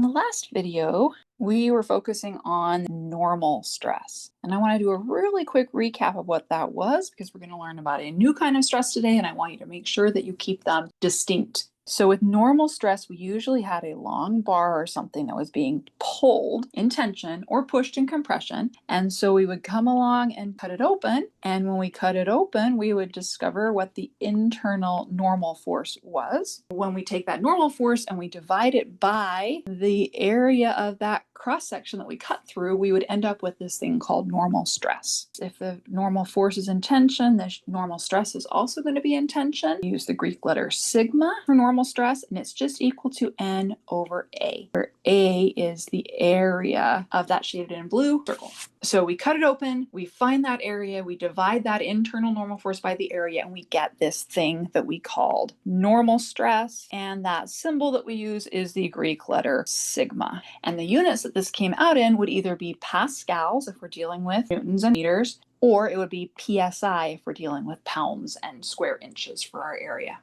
the last video, we were focusing on normal stress. And I want to do a really quick recap of what that was because we're going to learn about a new kind of stress today, and I want you to make sure that you keep them distinct. So with normal stress, we usually had a long bar or something that was being pulled in tension or pushed in compression. And so we would come along and cut it open. And when we cut it open, we would discover what the internal normal force was. When we take that normal force and we divide it by the area of that cross section that we cut through, we would end up with this thing called normal stress. If the normal force is in tension, the normal stress is also going to be in tension. Use the Greek letter sigma for normal stress, and it's just equal to N over A, where A is the area of that shaded in blue circle. So we cut it open, we find that area, we divide that internal normal force by the area, and we get this thing that we called normal stress. And that symbol that we use is the Greek letter sigma. And the units that this came out in would either be pascals if we're dealing with newtons and meters, or it would be PSI if we're dealing with pounds and square inches for our area.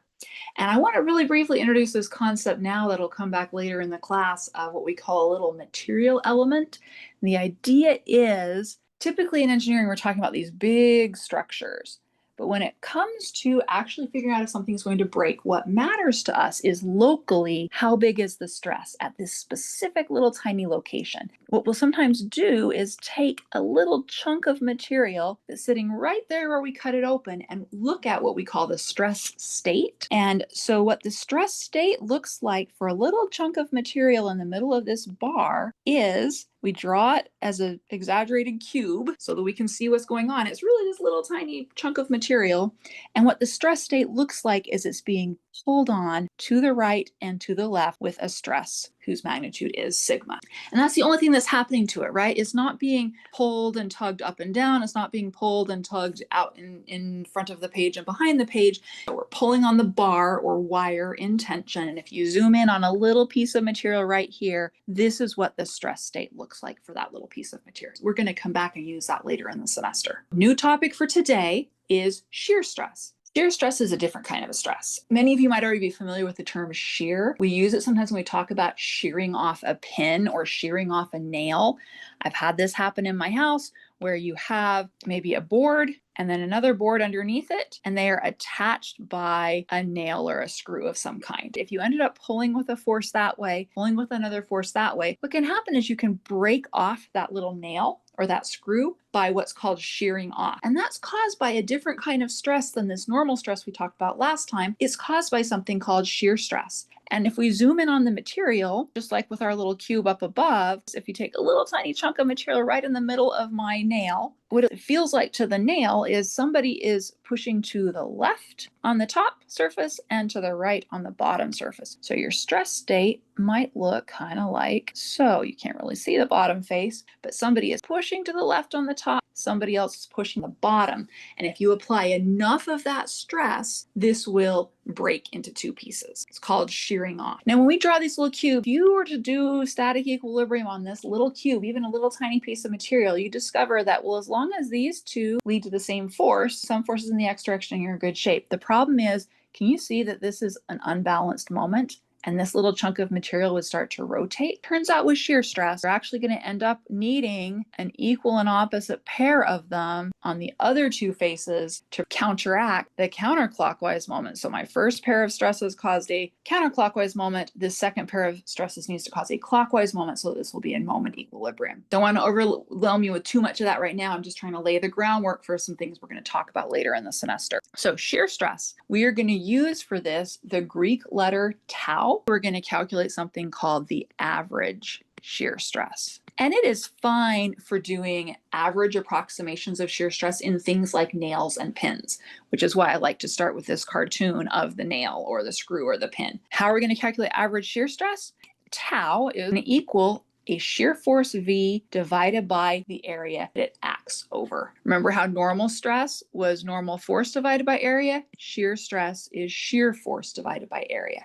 And I want to really briefly introduce this concept now that'll come back later in the class of what we call a little material element. And the idea is, typically in engineering, we're talking about these big structures. But when it comes to actually figuring out if something's going to break, what matters to us is locally, how big is the stress at this specific little tiny location. What we'll sometimes do is take a little chunk of material that's sitting right there where we cut it open and look at what we call the stress state. And so what the stress state looks like for a little chunk of material in the middle of this bar is we draw it as an exaggerated cube so that we can see what's going on. It's really this little tiny chunk of material. And what the stress state looks like is it's being pulled on to the right and to the left with a stress whose magnitude is sigma. And that's the only thing that's happening to it, right? It's not being pulled and tugged up and down. It's not being pulled and tugged out in front of the page and behind the page. We're pulling on the bar or wire in tension. And if you zoom in on a little piece of material right here, this is what the stress state looks like for that little piece of material. We're going to come back and use that later in the semester. New topic for today is shear stress. Shear stress is a different kind of a stress. Many of you might already be familiar with the term shear. We use it sometimes when we talk about shearing off a pin or shearing off a nail. I've had this happen in my house where you have maybe a board and then another board underneath it, and they are attached by a nail or a screw of some kind. If you ended up pulling with a force that way, pulling with another force that way, what can happen is you can break off that little nail or that screw by what's called shearing off. And that's caused by a different kind of stress than this normal stress we talked about last time. It's caused by something called shear stress. And if we zoom in on the material, just like with our little cube up above, if you take a little tiny chunk of material right in the middle of my nail, what it feels like to the nail is somebody is pushing to the left on the top surface and to the right on the bottom surface. So your stress state might look kind of like so. You can't really see the bottom face, but somebody is pushing to the left on the top, somebody else is pushing the bottom. And if you apply enough of that stress, this will break into two pieces. It's called shearing off. Now, when we draw these little cubes, if you were to do static equilibrium on this little cube, even a little tiny piece of material, you discover that, well, as long as these two lead to the same force, some forces in the x direction, and you're in good shape. The problem is, can you see that this is an unbalanced moment? And this little chunk of material would start to rotate. Turns out with shear stress, we're actually going to end up needing an equal and opposite pair of them on the other two faces to counteract the counterclockwise moment. So my first pair of stresses caused a counterclockwise moment. This second pair of stresses needs to cause a clockwise moment, so this will be in moment equilibrium. Don't want to overwhelm you with too much of that right now. I'm just trying to lay the groundwork for some things we're going to talk about later in the semester. So shear stress, we are going to use for this the Greek letter tau. We're going to calculate something called the average shear stress. And it is fine for doing average approximations of shear stress in things like nails and pins, which is why I like to start with this cartoon of the nail or the screw or the pin. How are we going to calculate average shear stress? Tau is going to equal a shear force V divided by the area that it acts over. Remember how normal stress was normal force divided by area? Shear stress is shear force divided by area.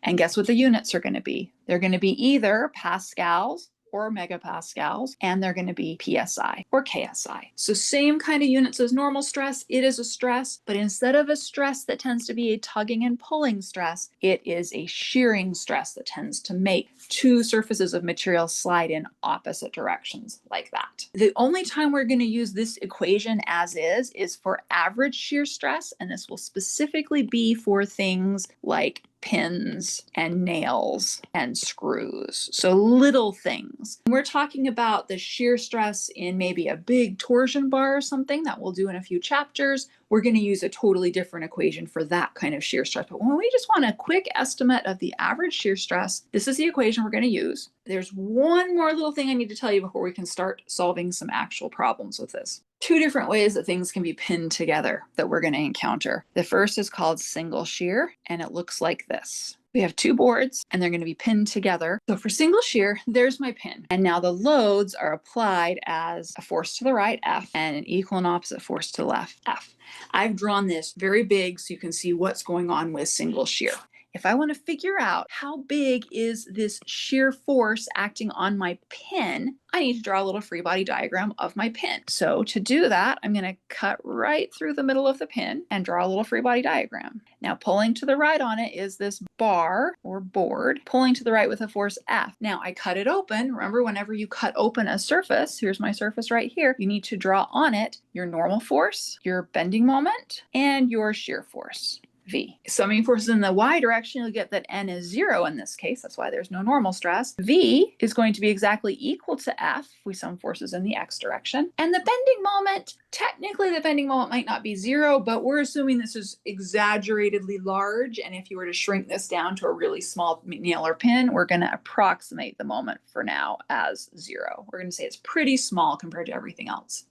And guess what the units are going to be? They're going to be either pascals or megapascals, and they're going to be PSI or KSI. So same kind of units as normal stress. It is a stress, but instead of a stress that tends to be a tugging and pulling stress, it is a shearing stress that tends to make two surfaces of material slide in opposite directions like that. The only time we're going to use this equation as is for average shear stress, and this will specifically be for things like pins and nails and screws. So little things. We're talking about the shear stress in maybe a big torsion bar or something that we'll do in a few chapters. We're going to use a totally different equation for that kind of shear stress. But when we just want a quick estimate of the average shear stress, this is the equation we're going to use. There's one more little thing I need to tell you before we can start solving some actual problems with this. Two different ways that things can be pinned together that we're going to encounter. The first is called single shear, and it looks like this. We have two boards and they're going to be pinned together. So for single shear, there's my pin. And now the loads are applied as a force to the right, F, and an equal and opposite force to the left, F. I've drawn this very big so you can see what's going on with single shear. If I want to figure out how big is this shear force acting on my pin, I need to draw a little free body diagram of my pin. So to do that, I'm going to cut right through the middle of the pin and draw a little free body diagram. Now pulling to the right on it is this bar or board, pulling to the right with a force F. Now I cut it open. Remember, whenever you cut open a surface, here's my surface right here, you need to draw on it your normal force, your bending moment, and your shear force. V. Summing forces in the y direction, you'll get that N is 0 in this case. That's why there's no normal stress. V is going to be exactly equal to F. We sum forces in the x direction. And the bending moment, technically the bending moment might not be 0, but we're assuming this is exaggeratedly large. And if you were to shrink this down to a really small nail or pin, we're going to approximate the moment for now as 0. We're going to say it's pretty small compared to everything else.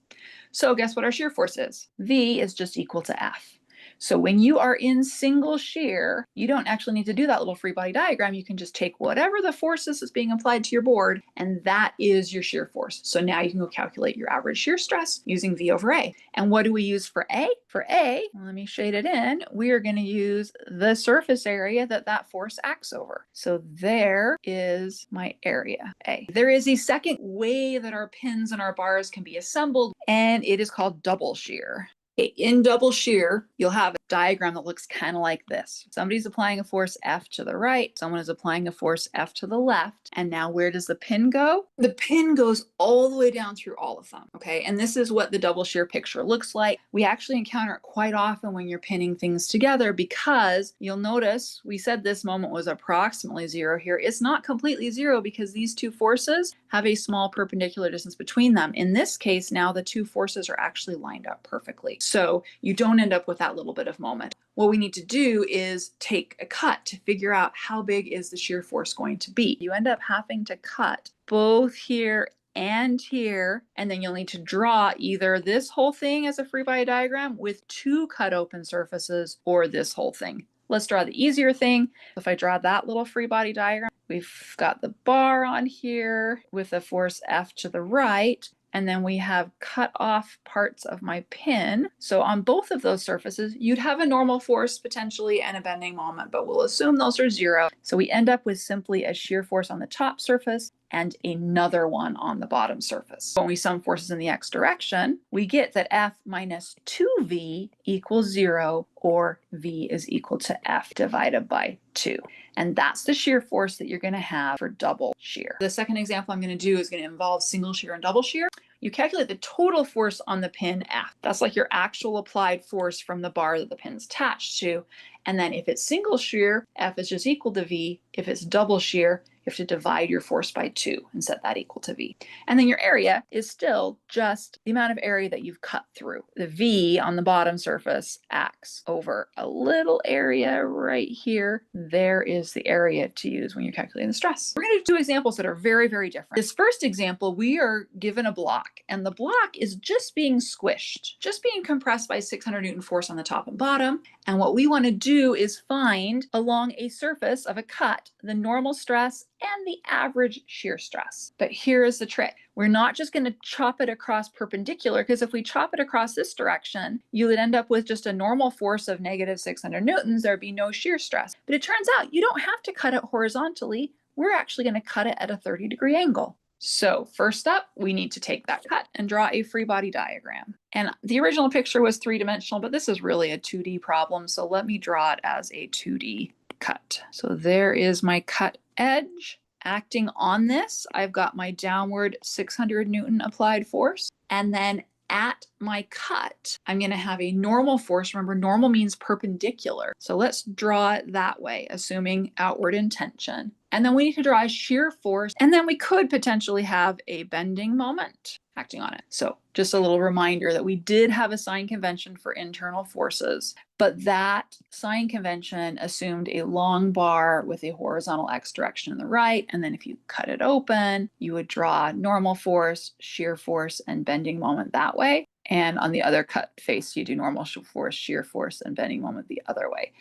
So guess what our shear force is? V is just equal to F. So when you are in single shear, you don't actually need to do that little free body diagram. You can just take whatever the force is that's being applied to your board, and that is your shear force. So now you can go calculate your average shear stress using V over A. And what do we use for A? For A, let me shade it in, we are going to use the surface area that that force acts over. So there is my area, A. There is a second way that our pins and our bars can be assembled, and it is called double shear. In double shear, you'll have a diagram that looks kind of like this. Somebody's applying a force F to the right, someone is applying a force F to the left, and now where does the pin go? The pin goes all the way down through all of them, okay? And this is what the double shear picture looks like. We actually encounter it quite often when you're pinning things together because you'll notice we said this moment was approximately 0 here. It's not completely 0 because these two forces have a small perpendicular distance between them. In this case, now the two forces are actually lined up perfectly. So you don't end up with that little bit of moment. What we need to do is take a cut to figure out how big is the shear force going to be. You end up having to cut both here and here, and then you'll need to draw either this whole thing as a free body diagram with two cut open surfaces or this whole thing. Let's draw the easier thing. If I draw that little free body diagram, we've got the bar on here with a force F to the right. And then we have cut off parts of my pin. So on both of those surfaces, you'd have a normal force potentially and a bending moment, but we'll assume those are 0. So we end up with simply a shear force on the top surface and another one on the bottom surface. When we sum forces in the x direction, we get that F minus 2V equals 0, or V is equal to F divided by 2. And that's the shear force that you're going to have for double shear. The second example I'm going to do is going to involve single shear and double shear. You calculate the total force on the pin F. That's like your actual applied force from the bar that the pin's attached to. And then if it's single shear, F is just equal to V. If it's double shear, you have to divide your force by 2 and set that equal to V. And then your area is still just the amount of area that you've cut through. The V on the bottom surface acts over a little area right here. There is the area to use when you're calculating the stress. We're going to do two examples that are very, very different. This first example, we are given a block, and the block is just being squished, just being compressed by 600 Newton force on the top and bottom. And what we want to do is find along a surface of a cut the normal stress and the average shear stress. But here is the trick. We're not just going to chop it across perpendicular, because if we chop it across this direction, you would end up with just a normal force of negative 600 newtons. There'd be no shear stress. But it turns out you don't have to cut it horizontally. We're actually going to cut it at a 30-degree angle. So first up, we need to take that cut and draw a free body diagram. And the original picture was 3-dimensional, but this is really a 2D problem. So let me draw it as a 2D cut. So there is my cut edge. Acting on this, I've got my downward 600 Newton applied force. And then at my cut, I'm going to have a normal force. Remember, normal means perpendicular. So let's draw it that way, assuming outward intention. And then we need to draw a shear force. And then we could potentially have a bending moment acting on it. So just a little reminder that we did have a sign convention for internal forces, but that sign convention assumed a long bar with a horizontal x direction in the right. And then if you cut it open, you would draw normal force, shear force, and bending moment that way. And on the other cut face, you do normal force, shear force, and bending moment the other way.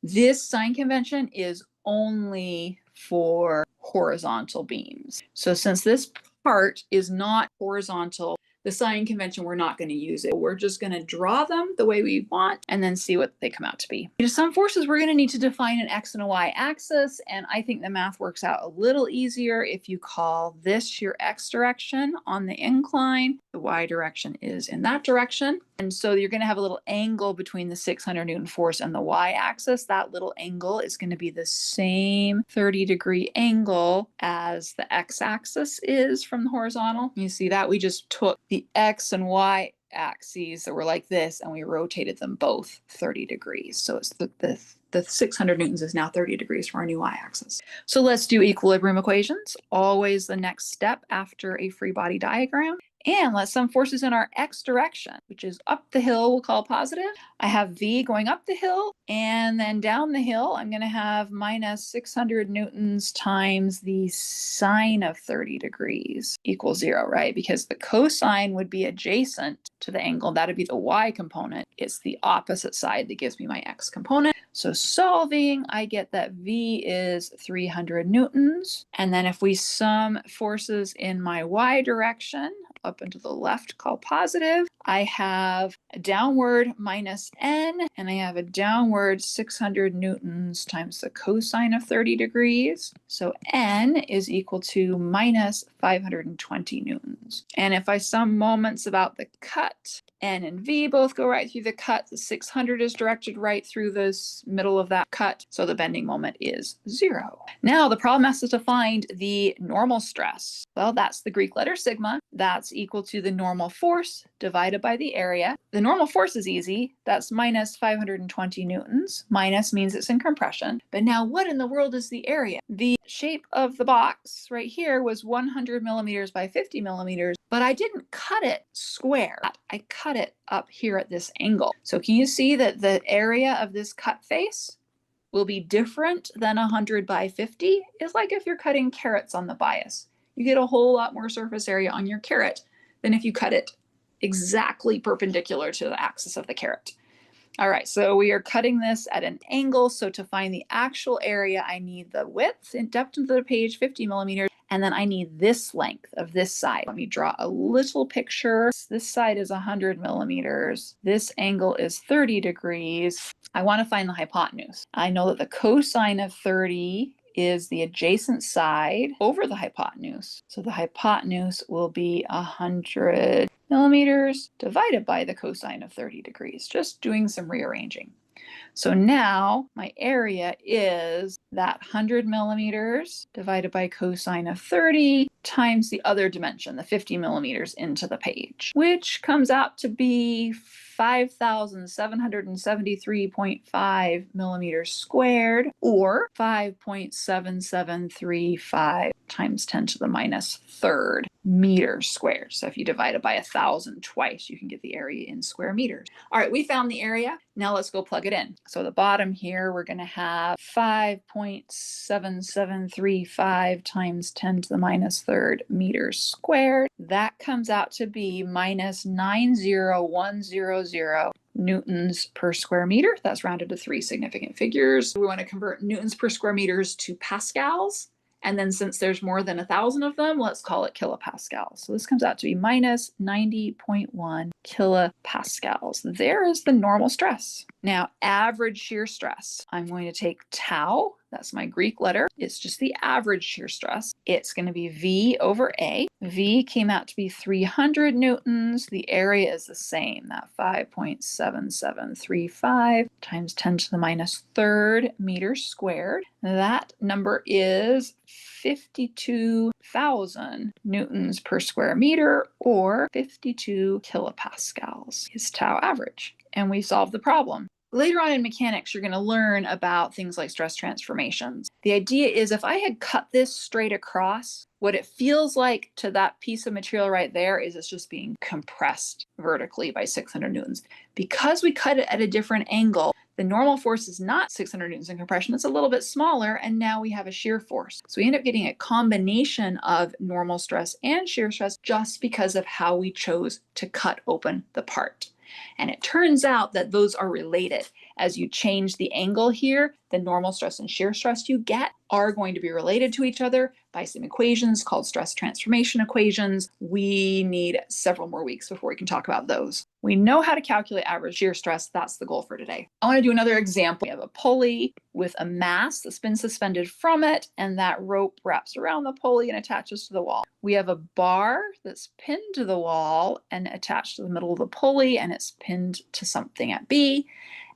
This sign convention is only for horizontal beams. So since this part is not horizontal, the sign convention, we're not going to use it. We're just going to draw them the way we want and then see what they come out to be. To some forces, we're going to need to define an x and a y axis. And I think the math works out a little easier if you call this your x direction on the incline. The y direction is in that direction. And so you're going to have a little angle between the 600 Newton force and the y-axis. That little angle is going to be the same 30-degree angle as the x-axis is from the horizontal. You see that? We just took the x and y axes that were like this and we rotated them both 30 degrees. So it's the 600 newtons is now 30 degrees for our new y-axis. So let's do equilibrium equations. Always the next step after a free body diagram. And let some forces in our x direction, which is up the hill, we'll call positive. I have V going up the hill, and then down the hill, I'm going to have minus 600 newtons times the sine of 30 degrees equals 0, right? Because the cosine would be adjacent to the angle. That would be the y component. It's the opposite side that gives me my x component. So solving, I get that V is 300 newtons. And then if we sum forces in my y direction, up and to the left call positive, I have a downward minus n, and I have a downward 600 newtons times the cosine of 30 degrees. So n is equal to minus 520 newtons. And if I sum moments about the cut, n and v both go right through the cut. The 600 is directed right through this middle of that cut. So the bending moment is 0. Now the problem asks us to find the normal stress. Well, that's the Greek letter sigma. That's equal to the normal force divided by the area. The normal force is easy. That's minus 520 newtons. Minus means it's in compression. But now what in the world is the area? The shape of the box right here was 100 millimeters by 50 millimeters, but I didn't cut it square. I cut it up here at this angle. So can you see that the area of this cut face will be different than 100 by 50? It's like if you're cutting carrots on the bias. You get a whole lot more surface area on your carrot than if you cut it exactly perpendicular to the axis of the carrot. All right, so we are cutting this at an angle. So to find the actual area, I need the width and depth of the page, 50 millimeters, and then I need this length of this side. Let me draw a little picture. This side is 100 millimeters. This angle is 30 degrees. I want to find the hypotenuse. I know that the cosine of 30 is the adjacent side over the hypotenuse. So the hypotenuse will be 100 millimeters divided by the cosine of 30 degrees, just doing some rearranging. So now my area is that 100 millimeters divided by cosine of 30 times the other dimension, the 50 millimeters into the page, which comes out to be 5,773.5 millimeters squared, or 5.7735 times 10 to the minus third meters squared. So if you divide it by 1,000 twice, you can get the area in square meters. All right, we found the area. Now let's go plug it in. So at the bottom here, we're going to have 5.7735 times 10 to the minus third meters squared. That comes out to be minus 90100 newtons per square meter. That's rounded to 3 significant figures. We want to convert newtons per square meters to pascals. And then since there's more than 1,000 of them, let's call it kilopascals. So this comes out to be minus 90.1 kilopascals. There is the normal stress. Now, average shear stress. I'm going to take tau, that's my Greek letter. It's just the average shear stress. It's going to be V over A. V came out to be 300 newtons. The area is the same, that 5.7735 times 10 to the minus third meters squared. That number is 52,000 newtons per square meter, or 52 kilopascals is tau average. And we solved the problem. Later on in mechanics, you're going to learn about things like stress transformations. The idea is if I had cut this straight across, what it feels like to that piece of material right there is it's just being compressed vertically by 600 newtons. Because we cut it at a different angle, the normal force is not 600 newtons in compression, it's a little bit smaller, and now we have a shear force. So we end up getting a combination of normal stress and shear stress just because of how we chose to cut open the part. And it turns out that those are related. As you change the angle here, the normal stress and shear stress you get are going to be related to each other by some equations called stress transformation equations. We need several more weeks before we can talk about those. We know how to calculate average shear stress. That's the goal for today. I want to do another example. We have a pulley with a mass that's been suspended from it, and that rope wraps around the pulley and attaches to the wall. We have a bar that's pinned to the wall and attached to the middle of the pulley, and it's pinned to something at B.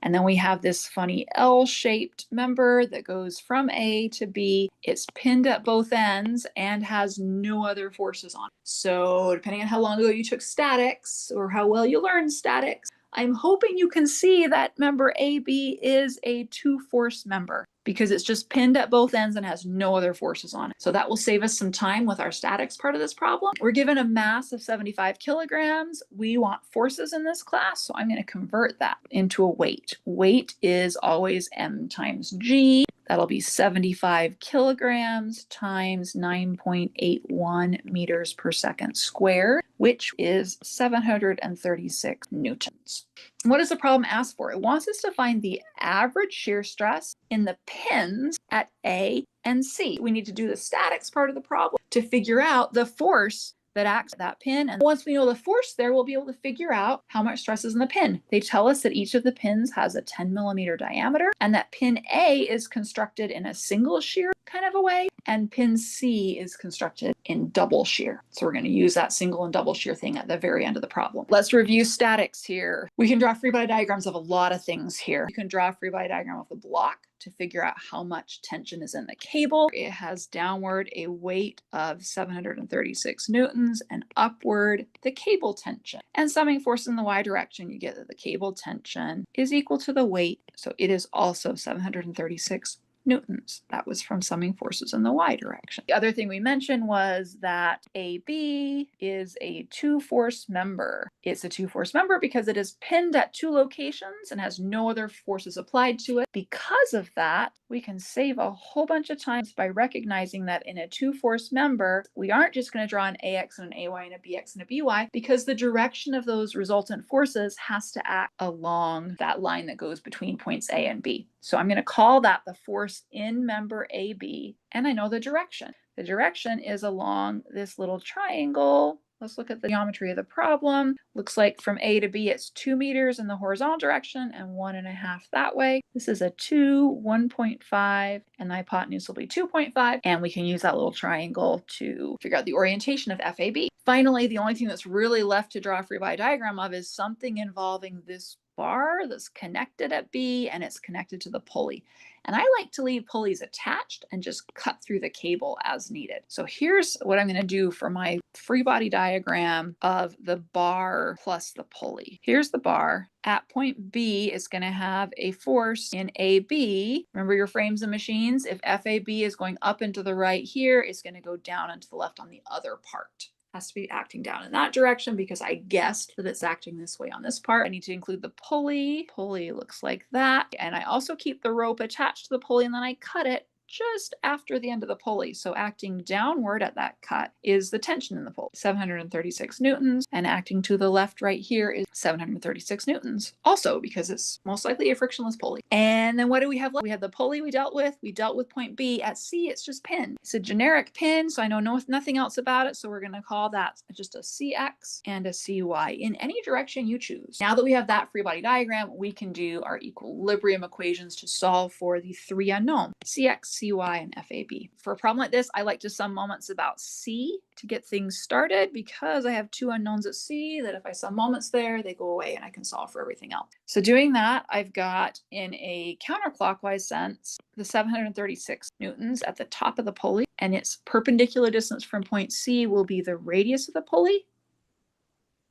And then we have this funny L-shaped member that goes from A to B. It's pinned at both ends and has no other forces on it. So depending on how long ago you took statics or how well you learned statics, I'm hoping you can see that member AB is a two-force member because it's just pinned at both ends and has no other forces on it. So that will save us some time with our statics part of this problem. We're given a mass of 75 kilograms. We want forces in this class, so I'm going to convert that into a weight. Weight is always M times G. That'll be 75 kilograms times 9.81 meters per second squared, which is 736 newtons. What does the problem ask for? It wants us to find the average shear stress in the pins at A and C. We need to do the statics part of the problem to figure out the force that acts at that pin. And once we know the force there, we'll be able to figure out how much stress is in the pin. They tell us that each of the pins has a 10 millimeter diameter and that pin A is constructed in a single shear kind of a way, and pin C is constructed in double shear. So we're going to use that single and double shear thing at the very end of the problem. Let's review statics here. We can draw free body diagrams of a lot of things here. You can draw a free body diagram of the block to figure out how much tension is in the cable. It has downward a weight of 736 newtons and upward the cable tension. And summing force in the y direction, you get that the cable tension is equal to the weight. So it is also 736 newtons. That was from summing forces in the y direction. The other thing we mentioned was that AB is a two-force member. It's a two-force member because it is pinned at two locations and has no other forces applied to it. Because of that, we can save a whole bunch of times by recognizing that in a two-force member, we aren't just going to draw an AX and an AY and a BX and a BY, because the direction of those resultant forces has to act along that line that goes between points A and B. So I'm going to call that the force in member AB, and I know the direction. The direction is along this little triangle. Let's look at the geometry of the problem. Looks like from A to B, it's 2 meters in the horizontal direction and 1.5 that way. This is a 2, 1.5, and the hypotenuse will be 2.5. And we can use that little triangle to figure out the orientation of FAB. Finally, the only thing that's really left to draw a free body diagram of is something involving this bar that's connected at B and it's connected to the pulley. And I like to leave pulleys attached and just cut through the cable as needed. So here's what I'm going to do for my free body diagram of the bar plus the pulley. Here's the bar. At point B is going to have a force in AB. Remember your frames and machines? If FAB is going up and to the right here, it's going to go down and to the left on the other part. Has to be acting down in that direction because I guessed that it's acting this way on this part. I need to include the pulley. Pulley looks like that. And I also keep the rope attached to the pulley and then I cut it just after the end of the pulley. So acting downward at that cut is the tension in the pulley, 736 newtons, and acting to the left right here is 736 newtons, also because it's most likely a frictionless pulley. And then what do we have left? We have the pulley we dealt with. We dealt with point B. At C, it's just pin. It's a generic pin, so I know nothing else about it, so we're going to call that just a CX and a CY in any direction you choose. Now that we have that free body diagram, we can do our equilibrium equations to solve for the three unknowns, CX, CY, and FAB. For a problem like this, I like to sum moments about C to get things started because I have two unknowns at C that if I sum moments there, they go away and I can solve for everything else. So doing that, I've got in a counterclockwise sense, the 736 newtons at the top of the pulley, and its perpendicular distance from point C will be the radius of the pulley,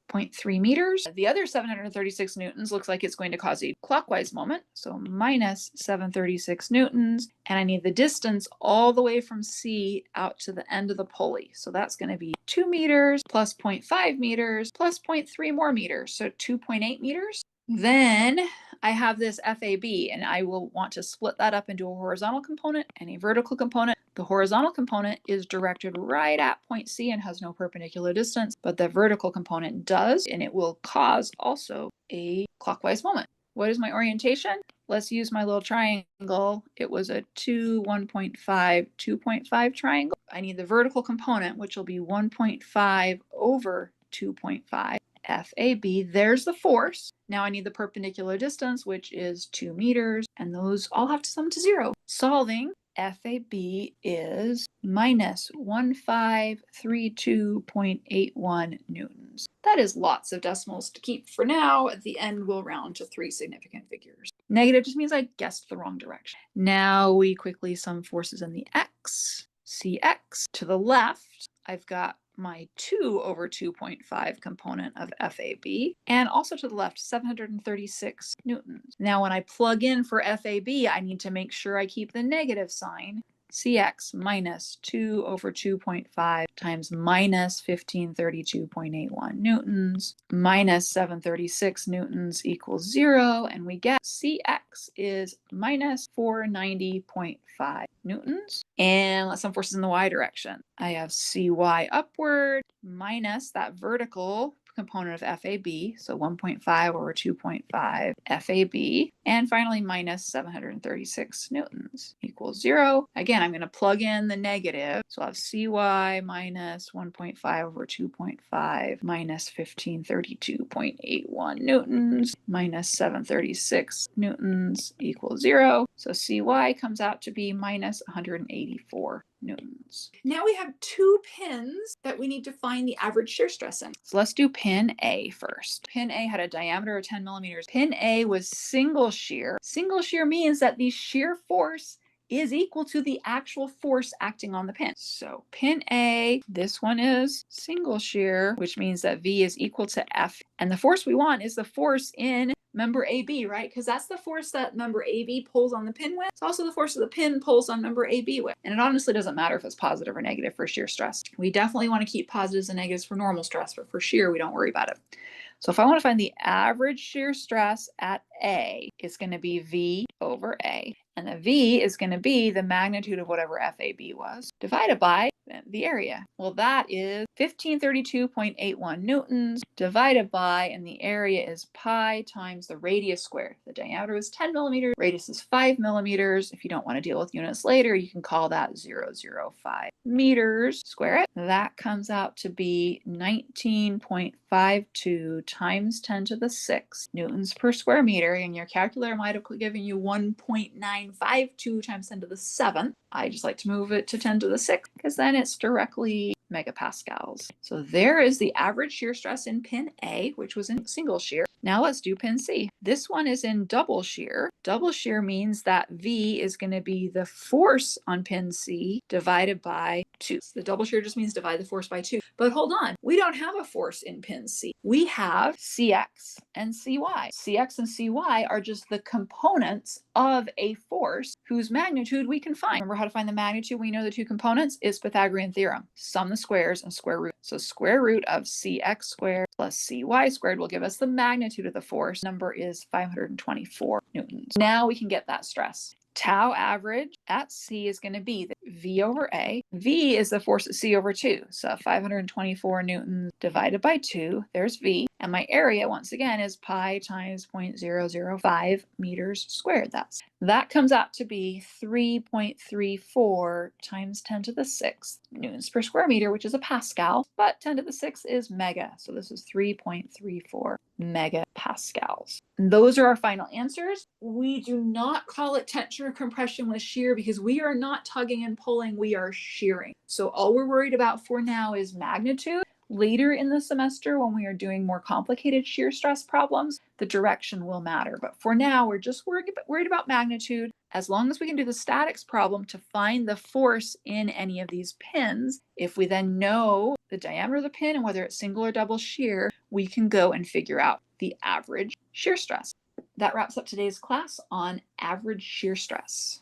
0.3 meters. The other 736 newtons looks like it's going to cause a clockwise moment, so minus 736 newtons, and I need the distance all the way from C out to the end of the pulley. So that's going to be 2 meters plus 0.5 meters plus 0.3 more meters, so 2.8 meters. Then I have this FAB, and I will want to split that up into a horizontal component and a vertical component. The horizontal component is directed right at point C and has no perpendicular distance, but the vertical component does, and it will cause also a clockwise moment. What is my orientation? Let's use my little triangle. It was a 2, 1.5, 2.5 triangle. I need the vertical component, which will be 1.5 over 2.5. FAB, there's the force. Now I need the perpendicular distance, which is 2 meters, and those all have to sum to 0. Solving, FAB is minus 1532.81 newtons. That is lots of decimals to keep for now. At the end, we'll round to 3 significant figures. Negative just means I guessed the wrong direction. Now we quickly sum forces in the X. CX. To the left, I've got my 2 over 2.5 component of FAB, and also to the left, 736 newtons. Now, when I plug in for FAB, I need to make sure I keep the negative sign. CX minus 2 over 2.5 times minus 1532.81 newtons minus 736 newtons equals 0, and we get CX is minus 490.5 newtons. And let's sum forces in the y direction. I have CY upward minus that vertical component of FAB, so 1.5 over 2.5 FAB, and finally minus 736 newtons equals 0. Again, I'm going to plug in the negative, so I'll have CY minus 1.5 over 2.5 minus 1532.81 newtons minus 736 newtons equals 0. So CY comes out to be minus 184 newtons. Now we have two pins that we need to find the average shear stress in. So let's do pin A first. Pin A had a diameter of 10 millimeters. Pin A was single shear. Single shear means that the shear force is equal to the actual force acting on the pin. So pin A, this one is single shear, which means that V is equal to F. And the force we want is the force in member AB, right? Because that's the force that member AB pulls on the pin with. It's also the force that the pin pulls on member AB with. And it honestly doesn't matter if it's positive or negative for shear stress. We definitely want to keep positives and negatives for normal stress, but for shear, we don't worry about it. So if I want to find the average shear stress at A, it's going to be V over A. And the V is going to be the magnitude of whatever FAB was, divided by the area. Well, that is 1532.81 newtons divided by, and the area is pi times the radius squared. The diameter is 10 millimeters, radius is 5 millimeters. If you don't want to deal with units later, you can call that 0.005 meters. Square it. That comes out to be 19.52 times 10 to the 6 newtons per square meter, and your calculator might have given you 1.952 times 10 to the 7th. I just like to move it to 10 to the 6th because then it's directly megapascals. So there is the average shear stress in pin A, which was in single shear. Now let's do pin C. This one is in double shear. Double shear means that V is going to be the force on pin C divided by 2. The double shear just means divide the force by 2. But hold on, we don't have a force in pin C. We have CX and CY. CX and CY are just the components of a force whose magnitude we can find. Remember how to find the magnitude when you know the two components? Is Pythagorean theorem. Sum the squares and square root. So square root of CX squared plus CY squared will give us the magnitude of the force. Number is 524 newtons. Now we can get that stress. Tau average at C is going to be V over A. V is the force at C over 2. So 524 newtons divided by 2, there's V. And my area, once again, is pi times 0.005 meters squared. That comes out to be 3.34 times 10 to the 6th newtons per square meter, which is a Pascal, but 10 to the 6th is mega. So this is 3.34 megapascals. And those are our final answers. We do not call it tension or compression with shear because we are not tugging and pulling, we are shearing. So all we're worried about for now is magnitude. Later in the semester, when we are doing more complicated shear stress problems, the direction will matter. But for now, we're just worried about magnitude. As long as we can do the statics problem to find the force in any of these pins, if we then know the diameter of the pin and whether it's single or double shear, we can go and figure out the average shear stress. That wraps up today's class on average shear stress.